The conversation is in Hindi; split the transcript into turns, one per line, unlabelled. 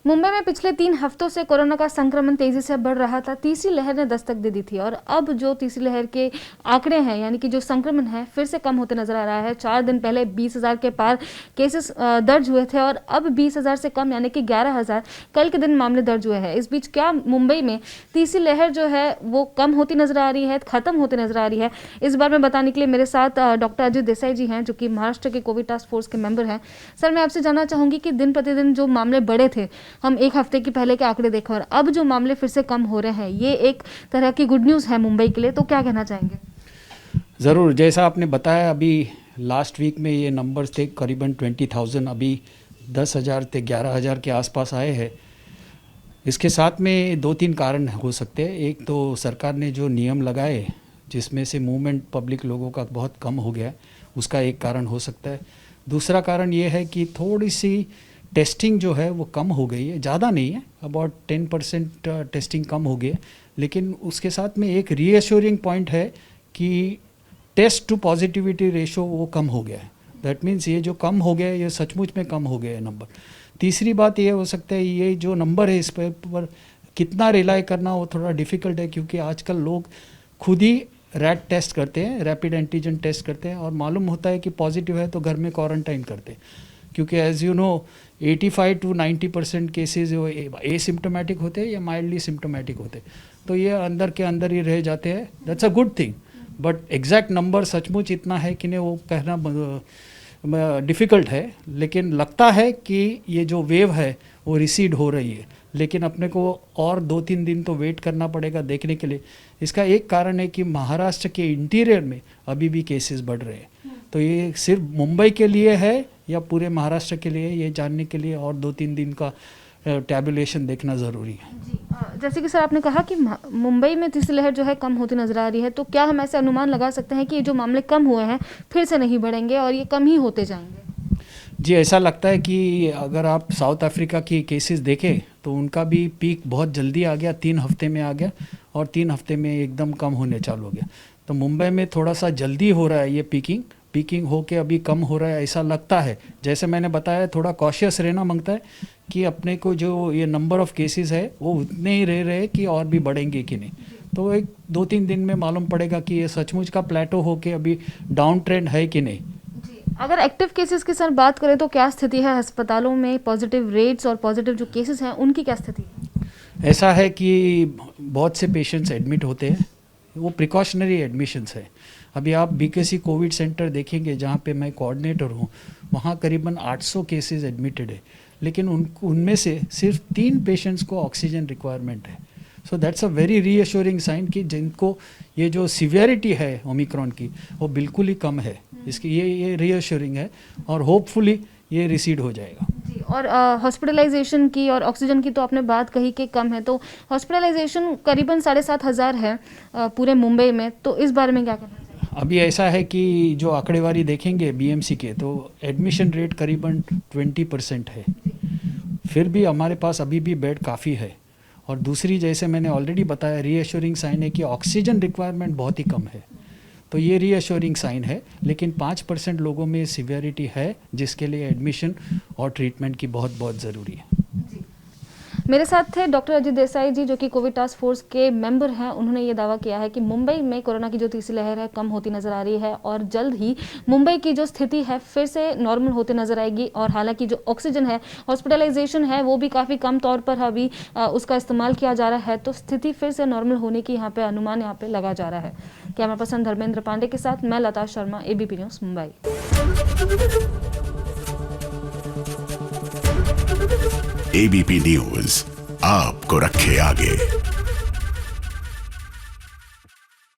मुंबई में पिछले 3 हफ्तों से कोरोना का संक्रमण तेजी से बढ़ रहा था। तीसरी लहर ने दस्तक दे दी थी और अब जो तीसरी लहर के आंकड़े हैं, यानी कि जो संक्रमण है, फिर से कम होते नजर आ रहा है। 4 दिन पहले 20,000 के पार केसेस दर्ज हुए थे और अब 20,000 से कम यानी कि 11,000 कल के दिन मामले दर्ज हुए हैं। इस बीच क्या मुंबई में तीसरी लहर जो है वो कम होती नजर आ रही है, खत्म होती नजर आ रही है? इस बारे में बताने के लिए मेरे साथ डॉक्टर अजित देसाई जी हैं, जो कि महाराष्ट्र के कोविड टास्क फोर्स के मेंबर हैं। सर, मैं आपसे जानना चाहूंगी कि दिन प्रतिदिन जो मामले बढ़े थे, हम एक हफ्ते की पहले के आंकड़े देखें और अब जो मामले फिर से कम हो रहे हैं, ये एक तरह की गुड न्यूज़ है मुंबई के लिए, तो क्या कहना चाहेंगे?
ज़रूर, जैसा आपने बताया, अभी लास्ट वीक में ये नंबर्स थे करीबन 20,000, अभी 10,000 थे, 11,000 के आसपास आए हैं। इसके साथ में 2-3 कारण हो सकते हैं। एक तो सरकार ने जो नियम लगाए जिसमें से मूवमेंट पब्लिक लोगों का बहुत कम हो गया, उसका एक कारण हो सकता है। दूसरा कारण ये है कि थोड़ी सी टेस्टिंग जो है वो कम हो गई है, ज़्यादा नहीं है, अबाउट 10% टेस्टिंग कम हो गई है। लेकिन उसके साथ में एक रीअश्योरिंग पॉइंट है कि टेस्ट टू पॉजिटिविटी रेशो वो कम हो गया है। दैट मीन्स ये जो कम हो गया है, ये सचमुच में कम हो गया है नंबर। तीसरी बात ये हो सकता है, ये जो नंबर है इस पर कितना रिलाई करना वो थोड़ा डिफ़िकल्ट है, क्योंकि आजकल लोग खुद ही रैट टेस्ट करते हैं, रैपिड एंटीजन टेस्ट करते हैं, और मालूम होता है कि पॉजिटिव है तो घर में क्वारंटाइन करते हैं। क्योंकि as you know 85 to 90% cases वो एसिम्टोमेटिक होते हैं या माइल्डली सिम्टोमेटिक होते हैं, तो ये अंदर के अंदर ही रह जाते हैं। That's a good thing, but exact number सचमुच इतना है कि नहीं वो कहना डिफ़िकल्ट है। लेकिन लगता है कि ये जो वेव है वो रिसीड हो रही है, लेकिन अपने को और 2-3 दिन तो वेट करना पड़ेगा देखने के लिए। इसका एक कारण है कि महाराष्ट्र के इंटीरियर में अभी भी केसेस बढ़ रहे हैं। तो ये सिर्फ मुंबई के लिए है या पूरे महाराष्ट्र के लिए, ये जानने के लिए और 2-3 दिन का टैबुलेशन देखना ज़रूरी है।
जी, जैसे कि सर आपने कहा कि मुंबई में तीसरी लहर जो है कम होती नजर आ रही है, तो क्या हम ऐसे अनुमान लगा सकते हैं कि ये जो मामले कम हुए हैं फिर से नहीं बढ़ेंगे और ये कम ही होते जाएंगे?
जी, ऐसा लगता है कि अगर आप साउथ अफ्रीका की केसेस देखें तो उनका भी पीक बहुत जल्दी आ गया, 3 हफ्ते में आ गया और 3 हफ्ते में एकदम कम होने चालू हो गया। तो मुंबई में थोड़ा सा जल्दी हो रहा है, ये पीकिंग हो के अभी कम हो रहा है ऐसा लगता है। जैसे मैंने बताया, थोड़ा कॉशियस रहना मांगता है कि अपने को जो ये नंबर ऑफ़ केसेस है वो उतने ही रह रहे कि और भी बढ़ेंगे कि नहीं। तो एक 2-3 दिन में मालूम पड़ेगा कि ये सचमुच का प्लेटो हो के अभी डाउन ट्रेंड है कि नहीं।
अगर एक्टिव केसेस की सर बात करें तो क्या स्थिति है अस्पतालों में? पॉजिटिव रेट्स और पॉजिटिव जो केसेस हैं उनकी क्या स्थिति है?
ऐसा है कि बहुत से पेशेंट्स एडमिट होते हैं, वो प्रिकॉशनरी एडमिशन्स है। अभी आप बीकेसी कोविड सेंटर देखेंगे जहाँ पे मैं कोऑर्डिनेटर हूँ, वहाँ करीबन 800 केसेस एडमिटेड है, लेकिन उनमें से सिर्फ 3 पेशेंट्स को ऑक्सीजन रिक्वायरमेंट है। So that's a very reassuring sign कि जिनको ये जो सीवियरिटी है ओमिक्रॉन की वो बिल्कुल ही कम है। इसकी ये रीअश्योरिंग है और होपफुली ये रिसीड हो जाएगा।
जी, और हॉस्पिटलाइजेशन की और ऑक्सीजन की तो आपने बात कही कि कम है, तो हॉस्पिटलाइजेशन करीबन 7,500 है पूरे मुंबई में, तो इस बारे में क्या कहना चाहिए?
अभी ऐसा है कि जो आंकड़ेवारी देखेंगे बीएमसी के, तो एडमिशन रेट करीबन 20% है। फिर भी हमारे पास अभी भी बेड काफ़ी है। और दूसरी, जैसे मैंने ऑलरेडी बताया, रीअश्योरिंग साइन है कि ऑक्सीजन रिक्वायरमेंट बहुत ही कम है। तो ये रीअश्योरिंग साइन है, लेकिन 5% लोगों में सिवियरिटी है जिसके लिए एडमिशन और ट्रीटमेंट की बहुत बहुत ज़रूरी है।
मेरे साथ थे डॉक्टर अजित देसाई जी, जो कि कोविड टास्क फोर्स के मेंबर हैं। उन्होंने ये दावा किया है कि मुंबई में कोरोना की जो तीसरी लहर है कम होती नजर आ रही है और जल्द ही मुंबई की जो स्थिति है फिर से नॉर्मल होते नजर आएगी। और हालांकि जो ऑक्सीजन है, हॉस्पिटलाइजेशन है, वो भी काफ़ी कम तौर पर अभी उसका इस्तेमाल किया जा रहा है, तो स्थिति फिर से नॉर्मल होने की यहाँ पे अनुमान यहाँ पे लगा जा रहा है। कैमरा पर्सन धर्मेंद्र पांडे के साथ मैं Lata Sharma, ABP news Mumbai.
ABP news आपको रखे आगे।